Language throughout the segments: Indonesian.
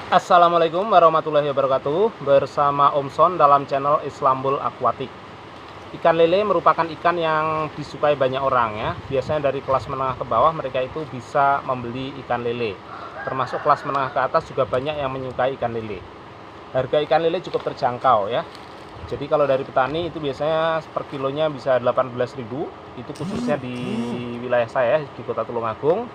Assalamualaikum warahmatullahi wabarakatuh. Bersama Om Son dalam channel Islambul Aquatic. Ikan lele merupakan ikan yang disukai banyak orang ya. Biasanya dari kelas menengah ke bawah mereka itu bisa membeli ikan lele. Termasuk kelas menengah ke atas juga banyak yang menyukai ikan lele. Harga ikan lele cukup terjangkau ya. Jadi kalau dari petani itu biasanya per kilonya bisa 18.000. Itu khususnya di wilayah saya di Kota Tulungagung.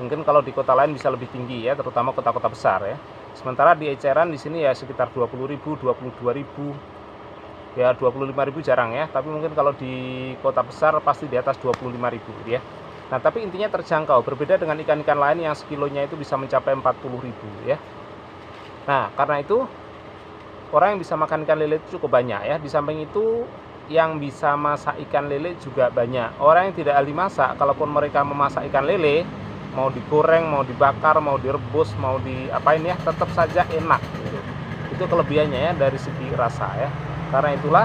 Mungkin kalau di kota lain bisa lebih tinggi ya, terutama kota-kota besar ya. Sementara di eceran di sini ya sekitar 20.000, 22.000. Ya 25.000 jarang ya, tapi mungkin kalau di kota besar pasti di atas 25.000 ya. Nah, tapi intinya terjangkau, berbeda dengan ikan-ikan lain yang sekilonya itu bisa mencapai 40.000 ya. Nah, karena itu orang yang bisa makan ikan lele itu cukup banyak ya. Di samping itu yang bisa masak ikan lele juga banyak. Orang yang tidak ahli masak, kalaupun mereka memasak ikan lele, mau digoreng, mau dibakar, mau direbus, mau diapain ya, tetap saja enak gitu. Itu kelebihannya ya dari segi rasa ya. Karena itulah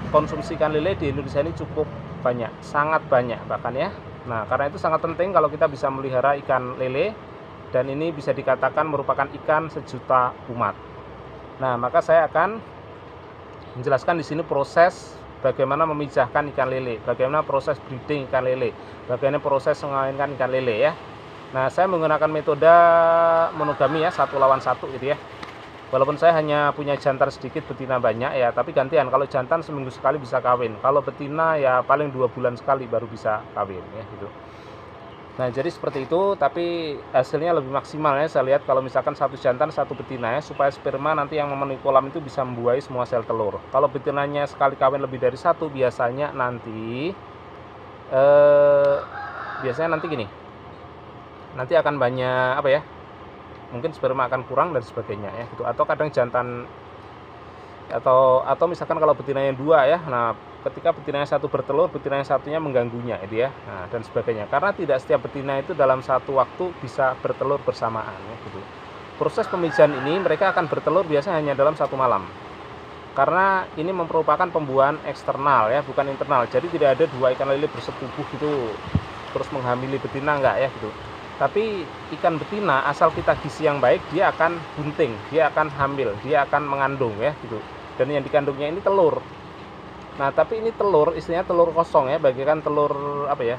konsumsi ikan lele di Indonesia ini cukup banyak, sangat banyak bahkan ya. Nah, karena itu sangat penting kalau kita bisa melihara ikan lele, dan ini bisa dikatakan merupakan ikan sejuta umat. Nah, maka saya akan menjelaskan di sini proses bagaimana memijahkan ikan lele, bagaimana proses breeding ikan lele, bagaimana proses mengawinkan ikan lele ya. Nah, saya menggunakan metode monogami ya, 1 lawan 1 gitu ya. Walaupun saya hanya punya jantan sedikit, betina banyak ya, tapi gantian. Kalau jantan seminggu sekali bisa kawin, kalau betina ya paling 2 bulan sekali baru bisa kawin ya gitu. Nah, jadi seperti itu, tapi hasilnya lebih maksimal ya. Saya lihat kalau misalkan satu jantan satu betina ya, supaya sperma nanti yang memenuhi kolam itu bisa membuahi semua sel telur. Kalau betinanya sekali kawin lebih dari satu, biasanya nanti biasanya nanti gini, nanti akan banyak apa ya, mungkin sperma akan kurang dan sebagainya ya gitu. Atau kadang jantan atau misalkan kalau betinanya 2 ya, nah ketika betinanya 1 bertelur, betinanya satunya mengganggunya itu ya, nah, dan sebagainya. Karena tidak setiap betina itu dalam satu waktu bisa bertelur bersamaan ya gitu. Proses pemijahan ini mereka akan bertelur biasanya hanya dalam 1 malam. Karena ini merupakan pembuahan eksternal ya, bukan internal. Jadi tidak ada 2 ikan lele bersetubuh gitu terus menghamili betina, enggak ya gitu. Tapi ikan betina asal kita gizi yang baik, dia akan bunting, dia akan hamil, dia akan mengandung ya gitu. Dan yang dikandungnya ini telur. Nah, tapi ini telur, istilahnya telur kosong ya, bagaikan telur apa ya?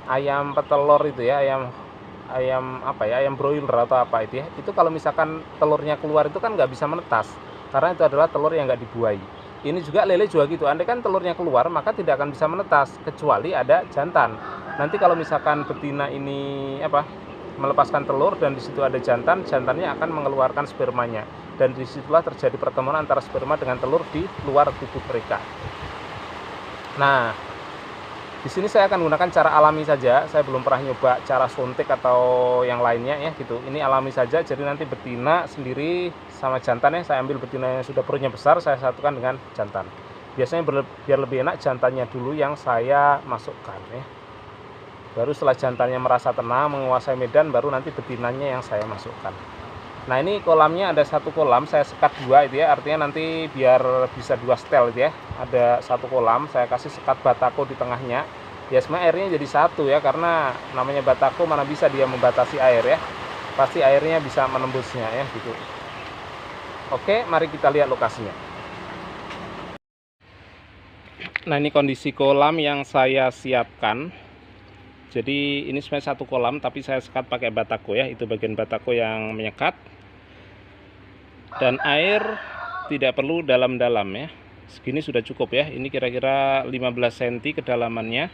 Ayam petelur itu ya, ayam apa ya? Ayam broiler atau apa itu ya. Itu kalau misalkan telurnya keluar itu kan nggak bisa menetas, karena itu adalah telur yang nggak dibuahi. Ini juga lele juga gitu. Andai kan telurnya keluar, maka tidak akan bisa menetas kecuali ada jantan. Nanti kalau misalkan betina ini apa? Melepaskan telur dan di situ ada jantan, jantannya akan mengeluarkan spermanya. Dan disitulah terjadi pertemuan antara sperma dengan telur di luar tubuh mereka. Nah, di sini saya akan gunakan cara alami saja. Saya belum pernah nyoba cara suntik atau yang lainnya ya gitu. Ini alami saja. Jadi nanti betina sendiri sama jantan ya. Saya ambil betina yang sudah perutnya besar, saya satukan dengan jantan. Biasanya biar lebih enak jantannya dulu yang saya masukkan ya. Baru setelah jantannya merasa tenang, menguasai medan, baru nanti betinanya yang saya masukkan. Nah, ini kolamnya ada 1 kolam, saya sekat 2 itu ya, artinya nanti biar bisa 2 setel itu ya. Ada 1 kolam, saya kasih sekat batako di tengahnya. Ya sebenarnya airnya jadi 1 ya, karena namanya batako mana bisa dia membatasi air ya. Pasti airnya bisa menembusnya ya gitu. Oke, mari kita lihat lokasinya. Nah, ini kondisi kolam yang saya siapkan. Jadi ini sebenarnya 1 kolam, tapi saya sekat pakai batako ya. Itu bagian batako yang menyekat. Dan air tidak perlu dalam-dalam ya. Segini sudah cukup ya. Ini kira-kira 15 cm kedalamannya.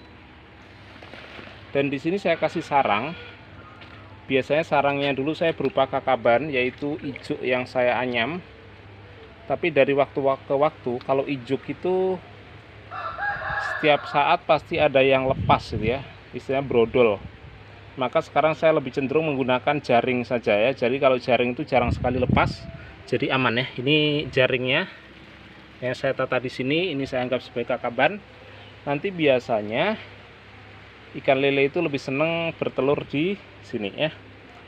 Dan di sini saya kasih sarang. Biasanya sarangnya dulu saya berupa kakaban, yaitu ijuk yang saya anyam. Tapi dari waktu ke waktu, kalau ijuk itu setiap saat pasti ada yang lepas gitu ya. Istilahnya brodol. Maka sekarang saya lebih cenderung menggunakan jaring saja ya. Jadi kalau jaring itu jarang sekali lepas, jadi aman ya. Ini jaringnya yang saya tata di sini. Ini saya anggap sebagai kakaban. Nanti biasanya ikan lele itu lebih seneng bertelur di sini ya.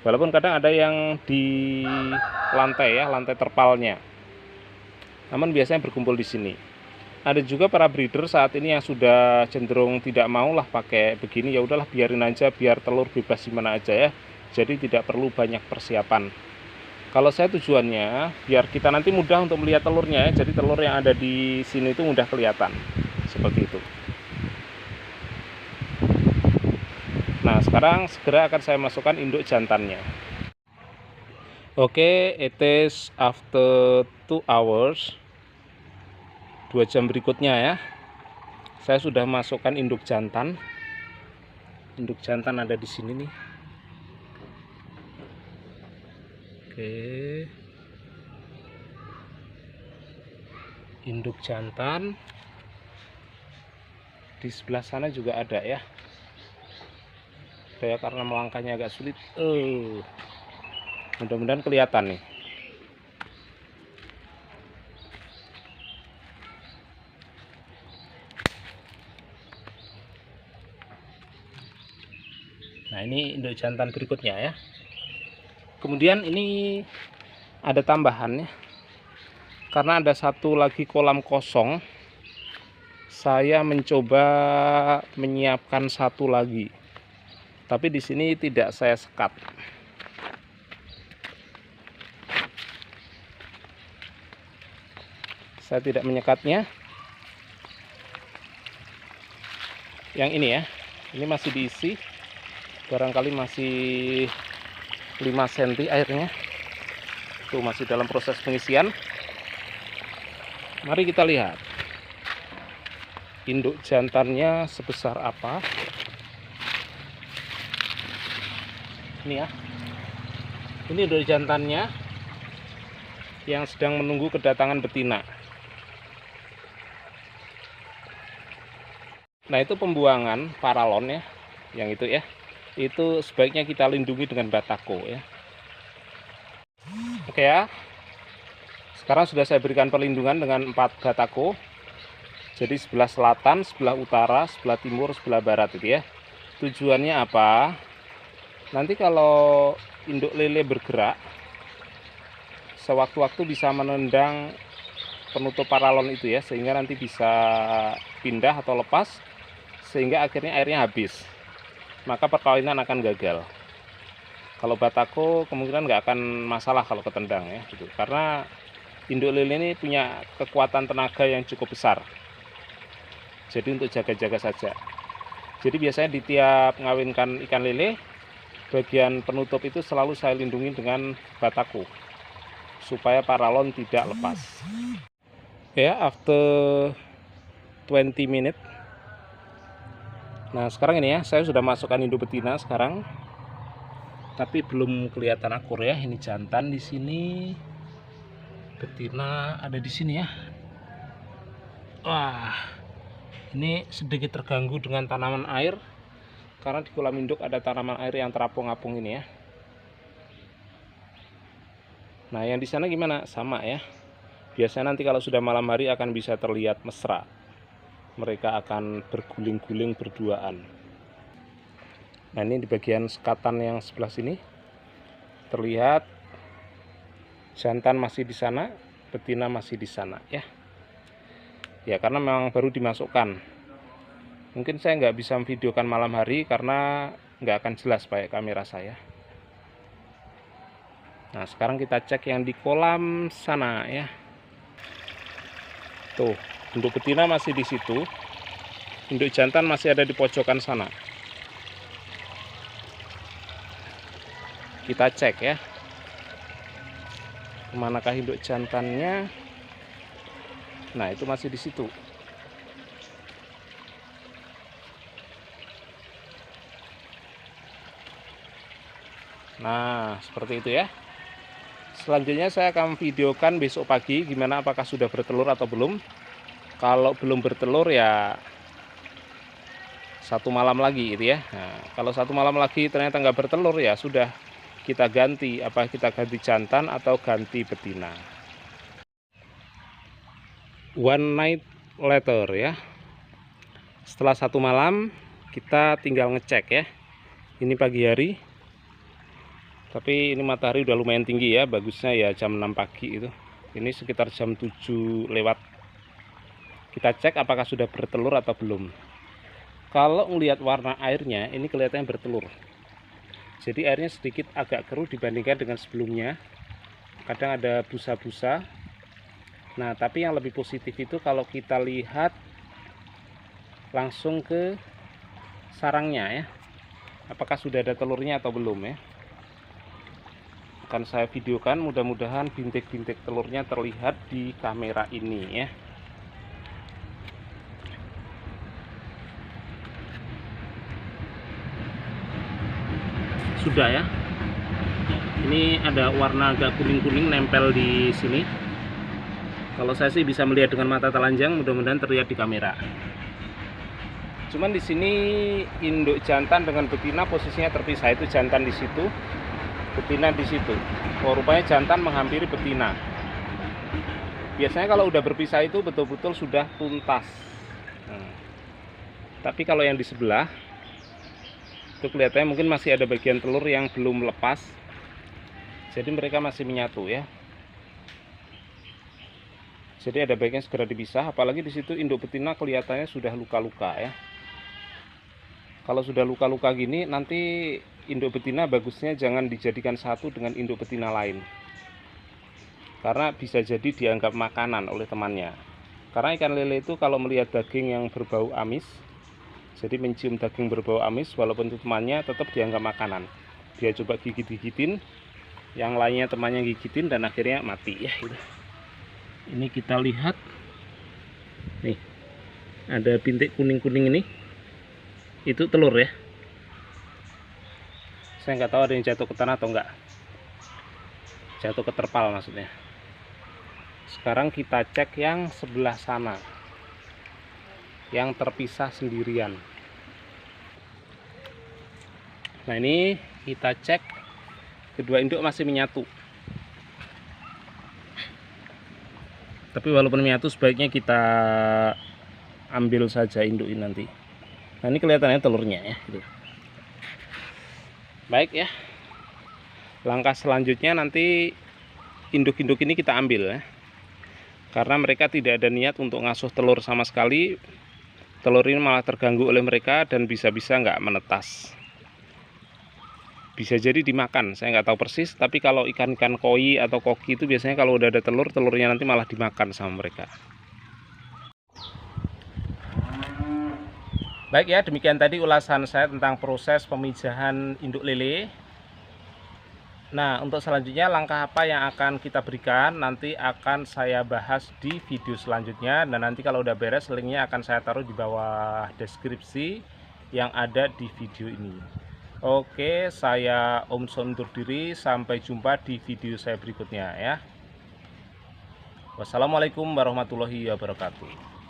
Walaupun kadang ada yang di lantai ya, lantai terpalnya. Namun biasanya berkumpul di sini. Ada juga para breeder saat ini yang sudah cenderung tidak mau lah pakai begini, ya udahlah biarin aja, biar telur bebas di mana aja ya. jadi tidak perlu banyak persiapan. Kalau saya tujuannya biar kita nanti mudah untuk melihat telurnya ya. Jadi telur yang ada di sini itu mudah kelihatan seperti itu. Nah, sekarang segera akan saya masukkan induk jantannya. Oke, it is after 2 hours. 2 jam berikutnya ya. Saya sudah masukkan induk jantan. Induk jantan ada di sini nih. Oke. Induk jantan. Di sebelah sana juga ada ya. Saya karena melangkahnya agak sulit. Mudah-mudahan kelihatan nih. Nah, ini induk jantan berikutnya ya. Kemudian ini ada tambahannya. Karena ada satu lagi kolam kosong, saya mencoba menyiapkan satu lagi. Tapi di sini tidak saya sekat. Saya tidak menyekatnya. Yang ini ya. Ini masih diisi. Barangkali masih 5 cm airnya. Itu masih dalam proses pengisian. Mari kita lihat induk jantannya sebesar apa. Ini ya. Ini induk jantannya yang sedang menunggu kedatangan betina. Nah, itu pembuangan paralon ya. Yang itu ya. Itu sebaiknya kita lindungi dengan batako ya. Oke ya. Sekarang sudah saya berikan perlindungan dengan 4 batako. Jadi sebelah selatan, sebelah utara, sebelah timur, sebelah barat itu ya. Tujuannya apa? Nanti kalau induk lele bergerak, sewaktu-waktu bisa menendang penutup paralon itu ya, sehingga nanti bisa pindah atau lepas, sehingga akhirnya airnya habis. Maka perkawinan akan gagal. Kalau batako kemungkinan nggak akan masalah kalau ketendang ya, gitu. Karena induk lele ini punya kekuatan tenaga yang cukup besar. Jadi untuk jaga-jaga saja. Jadi biasanya di tiap ngawinkan ikan lele, bagian penutup itu selalu saya lindungi dengan batako supaya paralon tidak lepas. Ya, after 20 menit. Nah, sekarang ini ya, saya sudah masukkan induk betina sekarang. Tapi belum kelihatan akur ya. Ini jantan di sini. Betina ada di sini ya. Wah. Ini sedikit terganggu dengan tanaman air. Karena di kolam induk ada tanaman air yang terapung-apung ini ya. Nah, yang di sana gimana? Sama ya. Biasanya nanti kalau sudah malam hari akan bisa terlihat mesra. Mereka akan berguling-guling berduaan. Nah, ini di bagian sekatan yang sebelah sini terlihat jantan masih di sana, betina masih di sana ya. Ya, karena memang baru dimasukkan. Mungkin saya nggak bisa memvideokan malam hari karena nggak akan jelas pakai kamera saya. Nah, sekarang kita cek yang di kolam sana ya. Tuh, induk betina masih di situ. Induk jantan masih ada di pojokan sana. Kita cek ya. Kemanakah induk jantannya? Nah, itu masih di situ. Nah, seperti itu ya. Selanjutnya saya akan videokan besok pagi gimana apakah sudah bertelur atau belum. Kalau belum bertelur ya 1 malam lagi gitu ya. Nah, kalau 1 malam lagi ternyata nggak bertelur ya sudah kita ganti. Apa kita ganti jantan atau ganti betina. One night later ya. Setelah 1 malam kita tinggal ngecek ya. Ini pagi hari. Tapi ini matahari udah lumayan tinggi ya, bagusnya ya jam 6 pagi itu. Ini sekitar jam 7 lewat. Kita cek apakah sudah bertelur atau belum. Kalau melihat warna airnya, ini kelihatannya bertelur. Jadi airnya sedikit agak keruh dibandingkan dengan sebelumnya. Kadang ada busa-busa. Nah, tapi yang lebih positif itu kalau kita lihat langsung ke sarangnya ya. Apakah sudah ada telurnya atau belum ya. Akan saya videokan, mudah-mudahan bintik-bintik telurnya terlihat di kamera ini ya. Sudah ya. Ini ada warna agak kuning-kuning nempel di sini. Kalau saya sih bisa melihat dengan mata telanjang, mudah-mudahan terlihat di kamera. Cuman di sini induk jantan dengan betina posisinya terpisah. Itu jantan di situ, betina di situ. Oh, rupanya jantan menghampiri betina. Biasanya kalau udah berpisah itu betul-betul sudah tuntas. Tapi kalau yang di sebelah itu kelihatannya mungkin masih ada bagian telur yang belum lepas. Jadi mereka masih menyatu ya. Jadi ada baiknya segera dipisah, apalagi di situ induk betina kelihatannya sudah luka-luka ya. Kalau sudah luka-luka gini, nanti induk betina bagusnya jangan dijadikan satu dengan induk betina lain. Karena bisa jadi dianggap makanan oleh temannya. Karena ikan lele itu kalau melihat daging yang berbau amis, jadi mencium daging berbau amis, walaupun itu temannya, tetap dianggap makanan. Dia coba gigit-gigitin, yang lainnya temannya gigitin, dan akhirnya mati ya. Ini kita lihat, nih ada bintik kuning-kuning ini, itu telur ya. Saya nggak tahu ada yang jatuh ke tanah atau enggak, jatuh ke terpal maksudnya. Sekarang kita cek yang sebelah sana, yang terpisah sendirian. Nah ini kita cek, kedua induk masih menyatu. Tapi walaupun menyatu sebaiknya kita ambil saja induk ini nanti. Nah ini kelihatannya telurnya ya gitu. Baik ya. Langkah selanjutnya nanti induk-induk ini kita ambil ya. Karena mereka tidak ada niat untuk ngasuh telur sama sekali. Telur ini malah terganggu oleh mereka dan bisa-bisa nggak menetas. Bisa jadi dimakan, saya nggak tahu persis. Tapi kalau ikan-ikan koi atau koki itu biasanya kalau udah ada telur, telurnya nanti malah dimakan sama mereka. Baik ya, demikian tadi ulasan saya tentang proses pemijahan induk lele. Nah, untuk selanjutnya langkah apa yang akan kita berikan nanti akan saya bahas di video selanjutnya. Dan nanti kalau udah beres, linknya akan saya taruh di bawah deskripsi yang ada di video ini. Oke, saya Om Son undur diri. Sampai jumpa di video saya berikutnya ya. Wassalamualaikum warahmatullahi wabarakatuh.